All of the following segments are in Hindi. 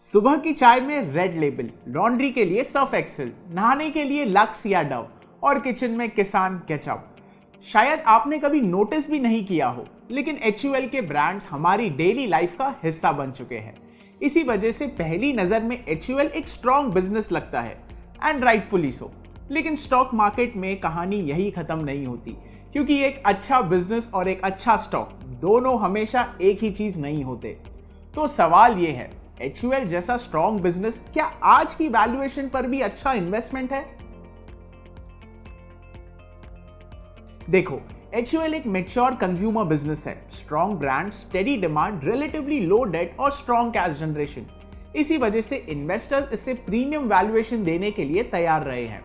सुबह की चाय में रेड लेबल, लॉन्ड्री के लिए सर्फ एक्सेल, नहाने के लिए लक्स या डव और किचन में किसान केचप। शायद आपने कभी नोटिस भी नहीं किया हो, लेकिन HUL के ब्रांड्स हमारी डेली लाइफ का हिस्सा बन चुके हैं। इसी वजह से पहली नजर में HUL एक स्ट्रॉन्ग बिजनेस लगता है, एंड राइटफुली सो। लेकिन स्टॉक मार्केट में कहानी यही खत्म नहीं होती, क्योंकि एक अच्छा बिजनेस और एक अच्छा स्टॉक दोनों हमेशा एक ही चीज नहीं होते। तो सवाल ये है, HUL जैसा स्ट्रॉन्ग बिजनेस क्या आज की वैल्यूएशन पर भी अच्छा इन्वेस्टमेंट है? देखो, HUL एक मैच्योर कंज्यूमर बिजनेस है। Strong brand, steady demand, relatively low debt और स्ट्रॉन्ग कैश जनरेशन। इसी वजह से इन्वेस्टर्स इसे प्रीमियम वैल्यूएशन देने के लिए तैयार रहे हैं।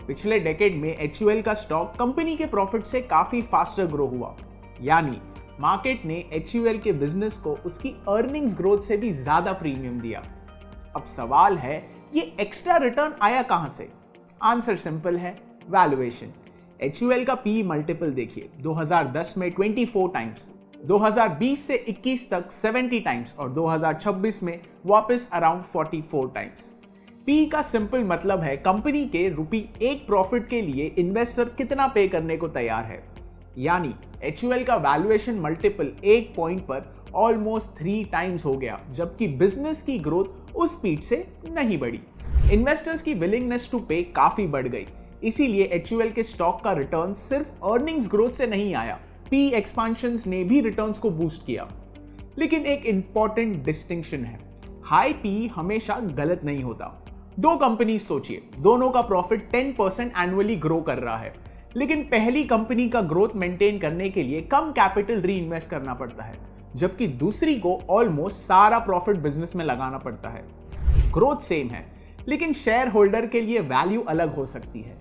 पिछले डेकेड में HUL का स्टॉक कंपनी के प्रॉफिट से काफी फास्टर ग्रो हुआ, यानी मार्केट ने HUL के बिजनेस को उसकी अर्निंग्स ग्रोथ से भी ज्यादा प्रीमियम दिया। अब सवाल है, ये एक्स्ट्रा रिटर्न आया कहां से? आंसर सिंपल है, वैल्यूएशन। HUL का PE मल्टीपल देखिए, 2010 में 24 टाइम्स, 2020 से 21 तक 70 टाइम्स और 2026 में वापस अराउंड 44 टाइम्स। PE का सिंपल मतलब है कंपनी के ₹1 प्रॉफिट के लिए इन्वेस्टर कितना पे करने को तैयार है। यानी HUL का वैल्यूएशन मल्टीपल एक पॉइंट पर ऑलमोस्ट 3 टाइम्स हो गया, जबकि बिजनेस की ग्रोथ उस स्पीड से नहीं बढ़ी। इन्वेस्टर्स की विलिंगनेस टू पे काफी बढ़ गई, इसीलिए HUL के स्टॉक का रिटर्न सिर्फ अर्निंग्स ग्रोथ से नहीं आया, PE एक्सपेंशंस ने भी रिटर्न्स को बूस्ट किया। लेकिन एक इंपॉर्टेंट डिस्टिंक्शन है, हाई PE हमेशा गलत नहीं होता। दो कंपनी सोचिए, दोनों का प्रॉफिट 10% एनुअली ग्रो कर रहा है, लेकिन पहली कंपनी का ग्रोथ मेंटेन करने के लिए कम कैपिटल री इन्वेस्ट करना पड़ता है, जबकि दूसरी को ऑलमोस्ट सारा प्रॉफिट बिजनेस में लगाना पड़ता है। ग्रोथ सेम है, लेकिन शेयर होल्डर के लिए वैल्यू अलग हो सकती है।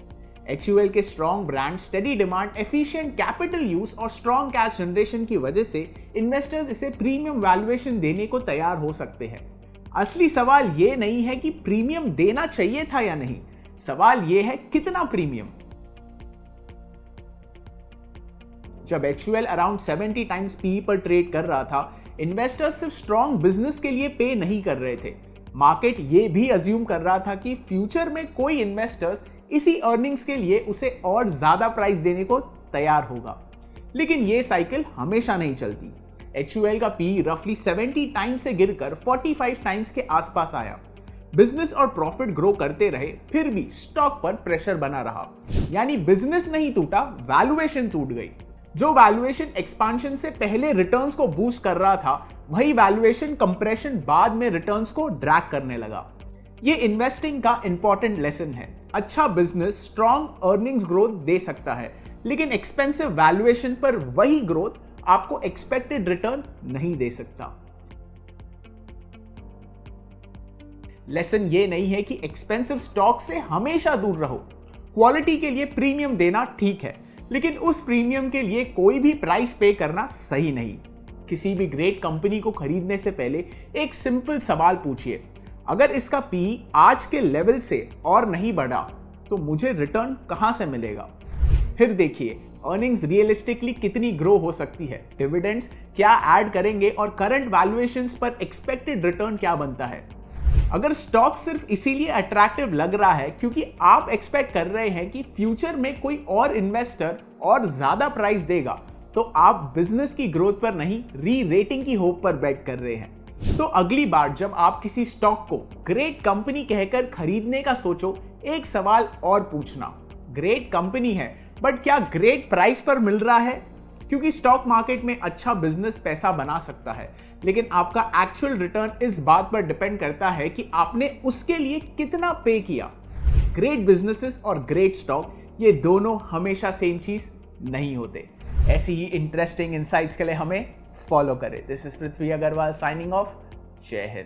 HUL के strong brand, steady demand, efficient capital use और स्ट्रॉन्ग कैश जनरेशन की वजह से इन्वेस्टर्स इसे प्रीमियम वैल्यूएशन देने को तैयार हो सकते हैं। असली सवाल यह नहीं है कि प्रीमियम देना चाहिए था या नहीं, सवाल यह है कितना प्रीमियम। जब HUL अराउंड 70 टाइम्स PE पर ट्रेड कर रहा था, इन्वेस्टर्स सिर्फ स्ट्रॉन्ग बिजनेस के लिए पे नहीं कर रहे थे। मार्केट ये भी अज्यूम कर रहा था कि फ्यूचर में कोई इन्वेस्टर्स इसी अर्निंग्स के लिए उसे और ज्यादा प्राइस देने को तैयार होगा। लेकिन ये साइकिल हमेशा नहीं चलती। HUL का PE रफली 70 टाइम्स से गिरकर 45 टाइम्स के आसपास आया। बिजनेस और प्रॉफिट ग्रो करते रहे, फिर भी स्टॉक पर प्रेशर बना रहा। यानी बिजनेस नहीं टूटा, वैल्यूएशन टूट गई। जो वैल्यूएशन एक्सपांशन से पहले रिटर्न्स को बूस्ट कर रहा था, वही वैल्यूएशन कंप्रेशन बाद में रिटर्न्स को ड्रैग करने लगा। ये इन्वेस्टिंग का इंपॉर्टेंट लेसन है। अच्छा बिजनेस स्ट्रॉन्ग अर्निंग्स ग्रोथ दे सकता है, लेकिन एक्सपेंसिव वैल्यूएशन पर वही ग्रोथ आपको एक्सपेक्टेड रिटर्न नहीं दे सकता। लेसन ये नहीं है कि एक्सपेंसिव स्टॉक से हमेशा दूर रहो। क्वालिटी के लिए प्रीमियम देना ठीक है, लेकिन उस प्रीमियम के लिए कोई भी प्राइस पे करना सही नहीं। किसी भी ग्रेट कंपनी को खरीदने से पहले एक सिंपल सवाल पूछिए, अगर इसका PE आज के लेवल से और नहीं बढ़ा तो मुझे रिटर्न कहां से मिलेगा? फिर देखिए अर्निंग्स रियलिस्टिकली कितनी ग्रो हो सकती है, डिविडेंड्स क्या ऐड करेंगे और करंट वैल्यूएशंस पर एक्सपेक्टेड रिटर्न क्या बनता है। अगर स्टॉक सिर्फ इसीलिए अट्रैक्टिव लग रहा है क्योंकि आप एक्सपेक्ट कर रहे हैं कि फ्यूचर में कोई और इन्वेस्टर और ज्यादा प्राइस देगा, तो आप बिजनेस की ग्रोथ पर नहीं, री रेटिंग की होप पर बेट कर रहे हैं। तो अगली बार जब आप किसी स्टॉक को ग्रेट कंपनी कहकर खरीदने का सोचो, एक सवाल और पूछना, ग्रेट कंपनी है बट क्या ग्रेट प्राइस पर मिल रहा है? क्योंकि स्टॉक मार्केट में अच्छा बिजनेस पैसा बना सकता है, लेकिन आपका एक्चुअल रिटर्न इस बात पर डिपेंड करता है कि आपने उसके लिए कितना पे किया। ग्रेट बिजनेसेस और ग्रेट स्टॉक, ये दोनों हमेशा सेम चीज नहीं होते। ऐसी ही इंटरेस्टिंग इनसाइट्स के लिए हमें फॉलो करें। This is Prithvi Agarwal signing off. जय हिंद।